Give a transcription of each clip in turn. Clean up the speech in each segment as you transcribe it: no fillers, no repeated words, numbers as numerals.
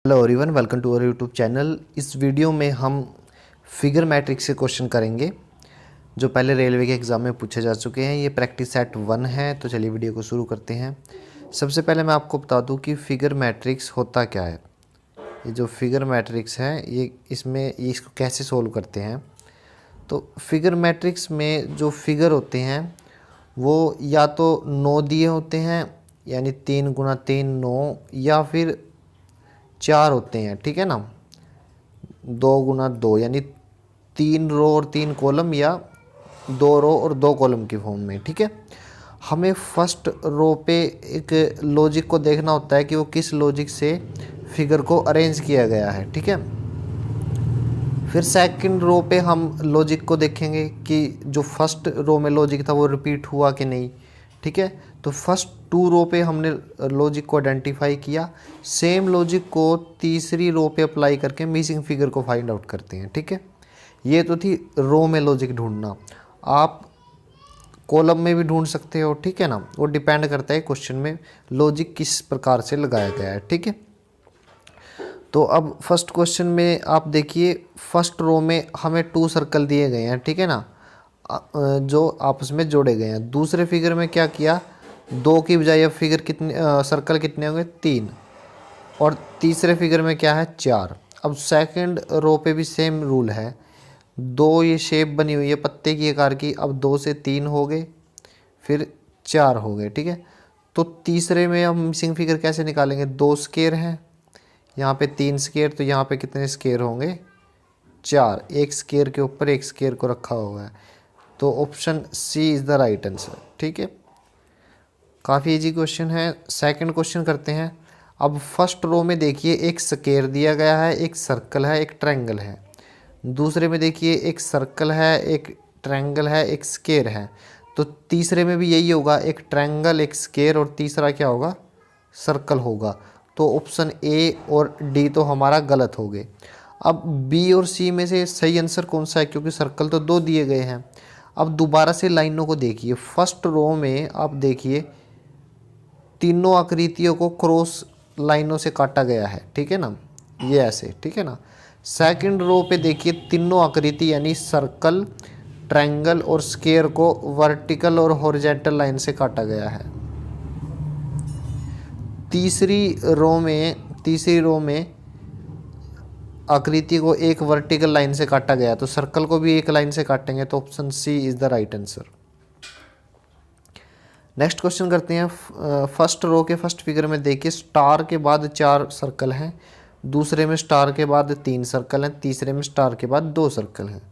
Hello everyone, welcome to our YouTube channel. इस video में हम फिगर मैट्रिक्स से क्वेश्चन करेंगे जो पहले रेलवे के एग्ज़ाम में पूछे जा चुके हैं। ये प्रैक्टिस सेट 1 है। तो चलिए वीडियो को शुरू करते हैं। सबसे पहले मैं आपको बता दूं कि फिगर मैट्रिक्स होता क्या है। ये जो फिगर मैट्रिक्स है ये इसको कैसे सोल्व करते हैं। तो फिगर मैट्रिक्स में जो फिगर होते हैं वो या तो 9 दिए होते हैं, यानी 3 गुना 3 9, या फिर 4 होते हैं, ठीक है ना। 2 गुना 2 यानी 3 रो और 3 कॉलम, या 2 रो और 2 कॉलम की फॉर्म में, ठीक है। हमें फर्स्ट रो पे एक लॉजिक को देखना होता है कि वो किस लॉजिक से फिगर को अरेंज किया गया है, ठीक है। फिर सेकंड रो पे हम लॉजिक को देखेंगे कि जो फर्स्ट रो में लॉजिक था वो रिपीट हुआ कि नहीं, ठीक है। तो फर्स्ट 2 रो पे हमने लॉजिक को आइडेंटिफाई किया। सेम लॉजिक को तीसरी रो पे अप्लाई करके मिसिंग फिगर को फाइंड आउट करते हैं, ठीक है। ये तो थी रो में लॉजिक ढूंढना। आप कॉलम में भी ढूंढ सकते हो, ठीक है ना। वो डिपेंड करता है क्वेश्चन में लॉजिक किस प्रकार से लगाया गया है, ठीक है। तो अब फर्स्ट क्वेश्चन में आप देखिए, फर्स्ट रो में हमें 2 सर्कल दिए गए हैं, ठीक है ना, जो आपस में जोड़े गए हैं। दूसरे फिगर में क्या किया, 2 की बजाय अब फिगर कितने सर्कल कितने होंगे, 3। और तीसरे फिगर में क्या है, 4। अब सेकंड रो पे भी सेम रूल है। 2 ये शेप बनी हुई है पत्ते की आकार की, अब 2 से 3 हो गए, फिर 4 हो गए, ठीक है। तो तीसरे में हम मिसिंग फिगर कैसे निकालेंगे, 2 स्क्वायर हैं, यहाँ पे 3 स्क्वायर, तो यहाँ पे कितने स्क्वायर होंगे, 4। एक स्क्वायर के ऊपर एक स्क्वायर को रखा हुआ है। तो option C is the right answer, ठीक है। काफ़ी इजी क्वेश्चन है। सेकंड क्वेश्चन करते हैं। अब फर्स्ट रो में देखिए, एक स्क्वायर दिया गया है, एक सर्कल है, एक ट्रायंगल है। दूसरे में देखिए, एक सर्कल है, एक ट्रायंगल है, एक स्क्वायर है। तो तीसरे में भी यही होगा, एक ट्रायंगल, एक स्क्वायर, और तीसरा क्या होगा, सर्कल होगा। तो ऑप्शन ए और डी तो हमारा गलत हो गए। अब बी और सी में से सही आंसर कौन सा है, क्योंकि सर्कल तो 2 दिए गए हैं। अब दोबारा से लाइनों को देखिए। फर्स्ट रो में आप देखिए, तीनों आकृतियों को क्रॉस लाइनों से काटा गया है, ठीक है ना, ये ऐसे, ठीक है ना। सेकंड रो पे देखिए, तीनों आकृति यानी सर्कल, ट्रायंगल और स्क्वायर को वर्टिकल और हॉरिजॉन्टल लाइन से काटा गया है। तीसरी रो में आकृति को एक वर्टिकल लाइन से काटा गया, तो सर्कल को भी एक लाइन से काटेंगे, तो option C is the right answer. Next question करते हैं। फर्स्ट रो के फर्स्ट फिगर में देखिए, स्टार के बाद 4 सर्कल हैं, दूसरे में स्टार के बाद 3 सर्कल हैं, तीसरे में स्टार के बाद 2 सर्कल हैं।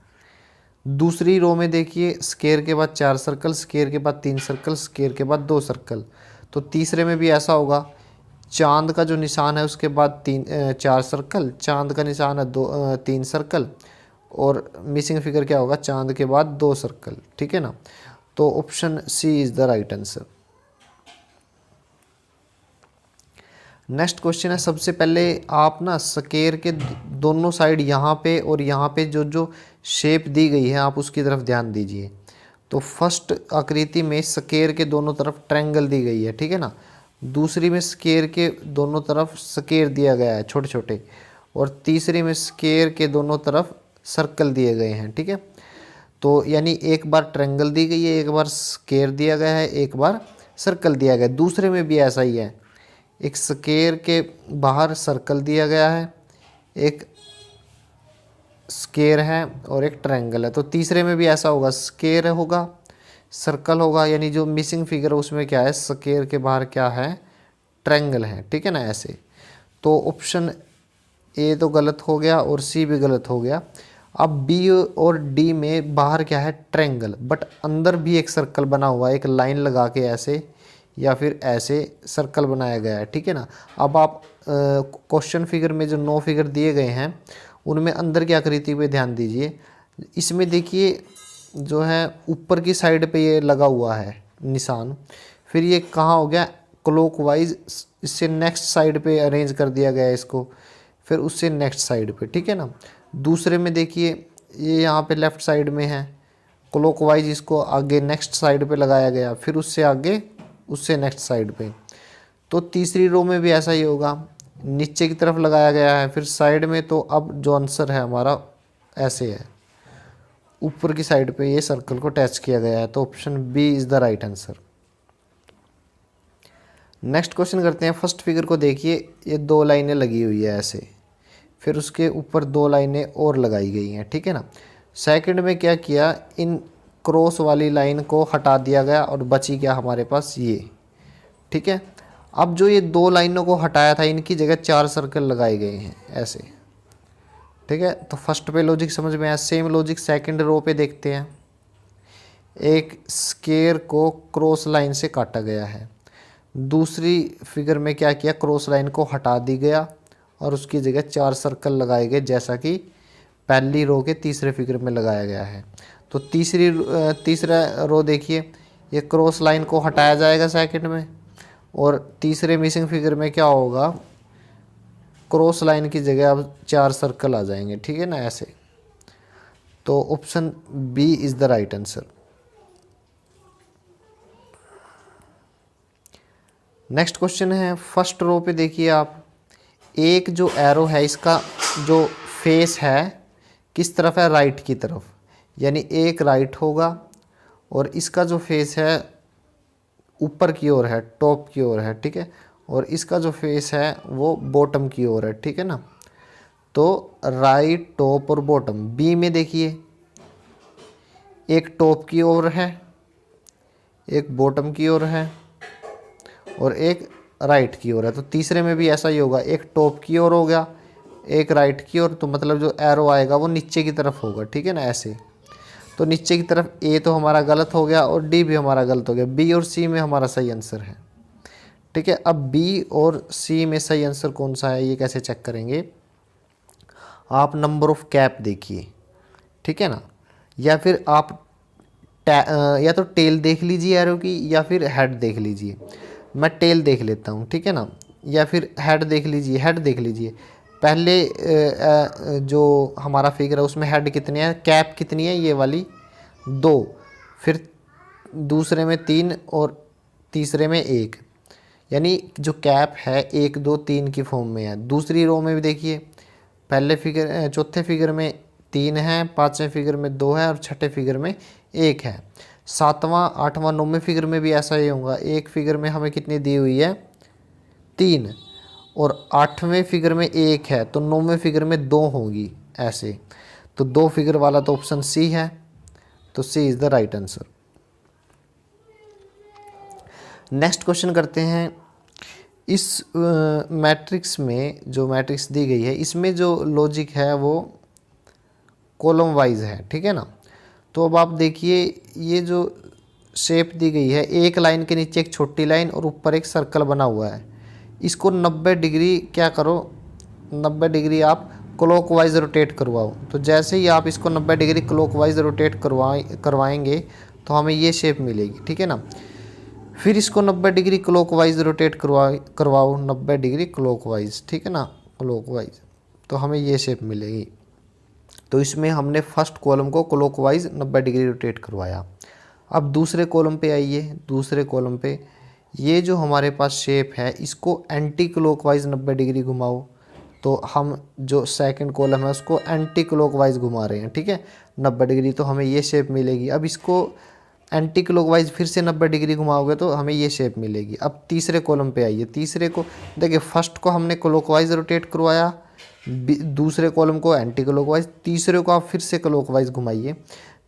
दूसरी रो में देखिए, स्क्वायर के बाद 4 सर्कल, स्क्वायर के बाद 3 सर्कल, स्क्वायर के बाद 2 सर्कल। तो तीसरे में भी ऐसा होगा, चांद का जो निशान है उसके बाद 4 सर्कल, चांद का निशान है 3 सर्कल, और मिसिंग फिगर क्या होगा, चांद के बाद 2 सर्कल, ठीक है ना। तो option C is the right answer. Next question है। सबसे पहले आप ना स्क्वायर के दोनों साइड यहाँ पे और यहाँ पे जो जो शेप दी गई है आप उसकी तरफ ध्यान दीजिए। तो फर्स्ट आकृति में स्क्वायर के दोनों तरफ ट्रायंगल दी गई है, ठीक है ना। दूसरी में स्क्वायर के दोनों तरफ स्क्वायर दिया गया है छोटे छोटे, और तीसरी में स्क्वायर के दोनों तरफ सर्कल दिए गए हैं, ठीक है। तो यानी एक बार ट्रायंगल दी गई है, एक बार स्क्वायर दिया गया है, एक बार सर्कल दिया गया है। दूसरे में भी ऐसा ही है, एक स्क्वायर के बाहर सर्कल दिया गया है, एक स्क्वायर है और एक ट्रायंगल है। तो तीसरे में भी ऐसा होगा, स्क्वायर होगा, सर्कल होगा, यानी जो मिसिंग फिगर है उसमें क्या है, स्क्वायर के बाहर क्या है, ट्रायंगल है, ठीक है ना, ऐसे। तो ऑप्शन ए तो गलत हो गया और सी भी गलत हो गया। अब बी और डी में बाहर क्या है, ट्रायंगल, बट अंदर भी एक सर्कल बना हुआ है, एक लाइन लगा के ऐसे या फिर ऐसे सर्कल बनाया गया है, ठीक है ना। अब आप क्वेश्चन फिगर में जो 9 फिगर दिए गए हैं उनमें अंदर की आकृति पे ध्यान दीजिए। इसमें देखिए जो है ऊपर की साइड पे ये लगा हुआ है निशान, फिर ये कहाँ हो गया, क्लॉकवाइज, इससे नेक्स्ट साइड पे अरेंज कर दिया गया है इसको, फिर उससे नेक्स्ट साइड पे, ठीक है ना। दूसरे में देखिए, ये यहाँ पे लेफ़्ट साइड में है, क्लॉकवाइज इसको आगे नेक्स्ट साइड पे लगाया गया, फिर उससे आगे उससे नेक्स्ट साइड पे। तो तीसरी रो में भी ऐसा ही होगा, नीचे की तरफ लगाया गया है, फिर साइड में, तो अब जो आंसर है हमारा ऐसे है, ऊपर की साइड पे ये सर्कल को टच किया गया है, तो option B is the right answer. Next question करते हैं। फर्स्ट फिगर को देखिए, ये 2 लाइनें लगी हुई है ऐसे, फिर उसके ऊपर 2 लाइनें और लगाई गई हैं, ठीक है ना। सेकंड में क्या किया, इन क्रॉस वाली लाइन को हटा दिया गया और बची क्या हमारे पास ये, ठीक है। अब जो ये 2 लाइनों को हटाया था, इनकी जगह 4 सर्कल लगाए गए हैं ऐसे, ठीक है। तो फर्स्ट पे लॉजिक समझ में आया। सेम लॉजिक सेकंड रो पे देखते हैं। एक स्क्वायर को क्रॉस लाइन से काटा गया है, दूसरी फिगर में क्या किया, क्रॉस लाइन को हटा दी गया और उसकी जगह 4 सर्कल लगाए गए, जैसा कि पहली रो के तीसरे फिगर में लगाया गया है। तो तीसरा रो देखिए, ये क्रॉस लाइन को हटाया जाएगा सेकंड में, और तीसरे मिसिंग फिगर में क्या होगा, क्रॉस लाइन की जगह अब 4 सर्कल आ जाएंगे, ठीक है ना ऐसे। तो option B is the right answer. Next question है। फर्स्ट रो पे देखिए आप, एक जो एरो है इसका जो फेस है किस तरफ है, राइट की तरफ, यानी एक राइट होगा, और इसका जो फेस है ऊपर की ओर है, टॉप की ओर है, ठीक है। और इसका जो फेस है वो बॉटम की ओर है, ठीक है ना। तो राइट, टॉप और बॉटम। बी में देखिए, एक टॉप की ओर है, एक बॉटम की ओर है, और एक राइट की ओर है। तो तीसरे में भी ऐसा ही होगा, एक टॉप की ओर हो गया, एक राइट की ओर, तो मतलब जो एरो आएगा वो नीचे की तरफ होगा, ठीक है ना ऐसे। तो नीचे की तरफ ए तो हमारा गलत हो गया और डी भी हमारा गलत हो गया। बी और सी में हमारा सही आंसर है, ठीक है। अब बी और सी में सही आंसर कौन सा है ये कैसे चेक करेंगे, आप नंबर ऑफ कैप देखिए, ठीक है ना, या फिर आप या तो टेल देख लीजिए एरो की, या फिर हेड देख लीजिए। मैं टेल देख लेता हूँ, ठीक है ना, या फिर हेड देख लीजिए। हेड देख लीजिए, पहले जो हमारा फिगर है उसमें हेड कितने हैं, कैप कितनी है, ये वाली 2, फिर दूसरे में 3 और तीसरे में 1, यानी जो कैप है 1 2 3 की फॉर्म में है। दूसरी रो में भी देखिए, पहले फिगर चौथे फिगर में 3 है, पाँचवें फिगर में 2 है और छठे फिगर में 1 है। सातवां, आठवां, नौवें फिगर में भी ऐसा ही होगा। एक फिगर में हमें कितनी दी हुई है, 3, और 8वें फिगर में 1 है, तो 9वें फिगर में 2 होगी ऐसे। तो 2 फिगर वाला तो ऑप्शन सी है, तो C is the right answer. Next question करते हैं। इस मैट्रिक्स में जो मैट्रिक्स दी गई है इसमें जो लॉजिक है वो कॉलम वाइज है, ठीक है ना। तो अब आप देखिए, ये जो शेप दी गई है, एक लाइन के नीचे एक छोटी लाइन और ऊपर एक सर्कल बना हुआ है, इसको 90 डिग्री क्या करो, 90 डिग्री आप क्लॉकवाइज रोटेट करवाओ। तो जैसे ही आप इसको 90 डिग्री क्लॉकवाइज रोटेट करवाएंगे तो हमें ये शेप मिलेगी, ठीक है ना। फिर इसको 90 डिग्री क्लॉकवाइज रोटेट करवाओ 90 डिग्री क्लॉकवाइज, ठीक है ना, क्लॉकवाइज, तो हमें ये शेप मिलेगी। तो इसमें हमने फर्स्ट कॉलम को क्लॉकवाइज 90 डिग्री रोटेट करवाया। अब दूसरे कॉलम पे आइए। दूसरे कॉलम पे ये जो हमारे पास शेप है इसको एंटी क्लॉकवाइज 90 डिग्री घुमाओ, तो हम जो सेकंड कॉलम है उसको एंटी क्लॉकवाइज घुमा रहे हैं, ठीक है, 90 डिग्री, तो हमें ये शेप मिलेगी। अब इसको एंटी क्लॉकवाइज फिर से 90 डिग्री घुमाओगे तो हमें ये शेप मिलेगी। अब तीसरे कॉलम पे आइए। तीसरे को देखिए, फर्स्ट को हमने क्लॉकवाइज रोटेट करवाया, दूसरे कॉलम को एंटी क्लॉकवाइज, तीसरे को आप फिर से क्लॉकवाइज घुमाइए।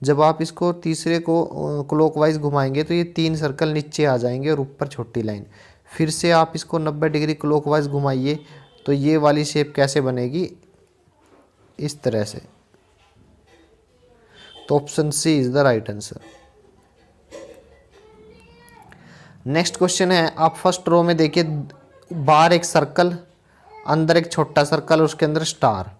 जब आप इसको तीसरे को क्लॉकवाइज घुमाएंगे तो ये 3 सर्कल नीचे आ जाएंगे और ऊपर छोटी लाइन। फिर से आप इसको 90 डिग्री क्लॉकवाइज घुमाइए तो ये वाली शेप कैसे बनेगी, इस तरह से। तो option C is the right answer. Next question है। आप फर्स्ट रो में देखिए, बाहर एक सर्कल, अंदर एक छोटा सर्कल, उसके अंदर स्टार।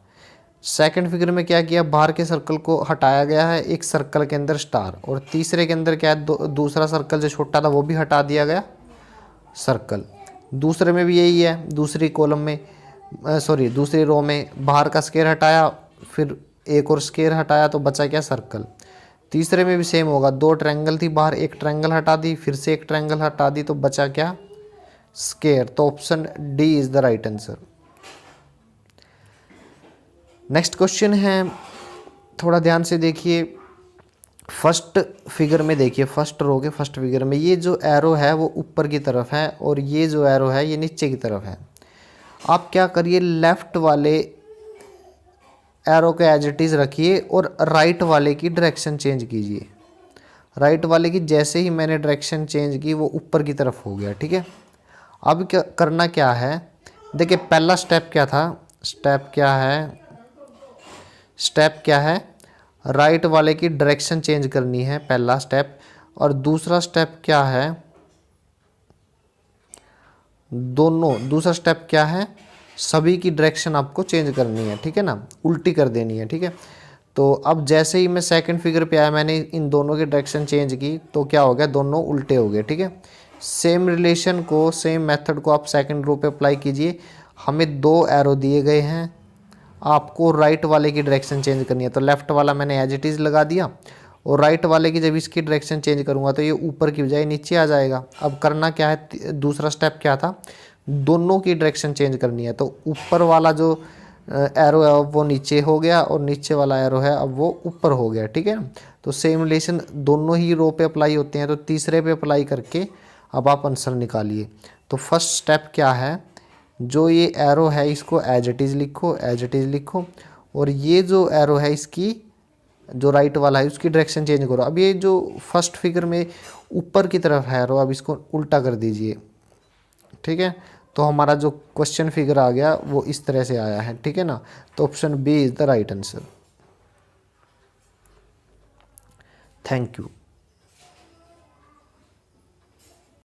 सेकंड फिगर में क्या किया, बाहर के सर्कल को हटाया गया है, एक सर्कल के अंदर स्टार, और तीसरे के अंदर क्या है, दूसरा सर्कल जो छोटा था वो भी हटा दिया गया सर्कल। दूसरे में भी यही है, दूसरी कॉलम में दूसरी रो में बाहर का स्क्वायर हटाया, फिर एक और स्क्वायर हटाया, तो बचा क्या, सर्कल। तीसरे में भी सेम होगा, 2 ट्रायंगल थी, बाहर एक ट्रायंगल हटा दी, फिर से एक ट्रायंगल हटा दी, तो बचा क्या, स्क्वायर। तो option D is the right answer. Next question है, थोड़ा ध्यान से देखिए। फर्स्ट फिगर में देखिए, फर्स्ट रो के फर्स्ट फिगर में ये जो एरो है वो ऊपर की तरफ है और ये जो एरो है ये नीचे की तरफ है। आप क्या करिए, लेफ्ट वाले एरो के एज इट इज़ रखिए और राइट वाले की डायरेक्शन चेंज कीजिए। राइट वाले की जैसे ही मैंने डायरेक्शन चेंज की वो ऊपर की तरफ हो गया, ठीक है। अब क्या करना क्या है, देखिए पहला स्टेप क्या था, स्टेप क्या है, राइट वाले की डायरेक्शन चेंज करनी है, पहला स्टेप। और दूसरा स्टेप क्या है, दूसरा स्टेप क्या है, सभी की डायरेक्शन आपको चेंज करनी है, ठीक है ना, उल्टी कर देनी है, ठीक है। तो अब जैसे ही मैं सेकंड फिगर पे आया, मैंने इन दोनों की डायरेक्शन चेंज की तो क्या हो गया, दोनों उल्टे हो गए, ठीक है। सेम रिलेशन को, सेम मेथड को आप सेकंड रो पे अप्लाई कीजिए। हमें दो एरो दिए गए हैं, आपको राइट वाले की डायरेक्शन चेंज करनी है, तो लेफ्ट वाला मैंने एज इट इज़ लगा दिया और राइट वाले की जब इसकी डायरेक्शन चेंज करूँगा तो ये ऊपर की बजाय नीचे आ जाएगा। अब करना क्या है, दूसरा स्टेप क्या था, दोनों की डायरेक्शन चेंज करनी है। तो ऊपर वाला जो एरो है वो नीचे हो गया और नीचे वाला एरो है अब वो ऊपर हो गया, ठीक है। तो सेम रिलेशन दोनों ही रो पे अप्लाई होते हैं, तो तीसरे पे अप्लाई करके अब आप आंसर निकालिए। तो फर्स्ट स्टेप क्या है, जो ये एरो है इसको एज इट इज़ लिखो, एज इट इज़ लिखो, और ये जो एरो है इसकी जो राइट वाला है उसकी डायरेक्शन चेंज करो। अब ये जो फर्स्ट फिगर में ऊपर की तरफ है एरो, अब इसको उल्टा कर दीजिए, ठीक है। तो हमारा जो क्वेश्चन फिगर आ गया वो इस तरह से आया है, ठीक है ना। तो option B is the right answer. Thank you.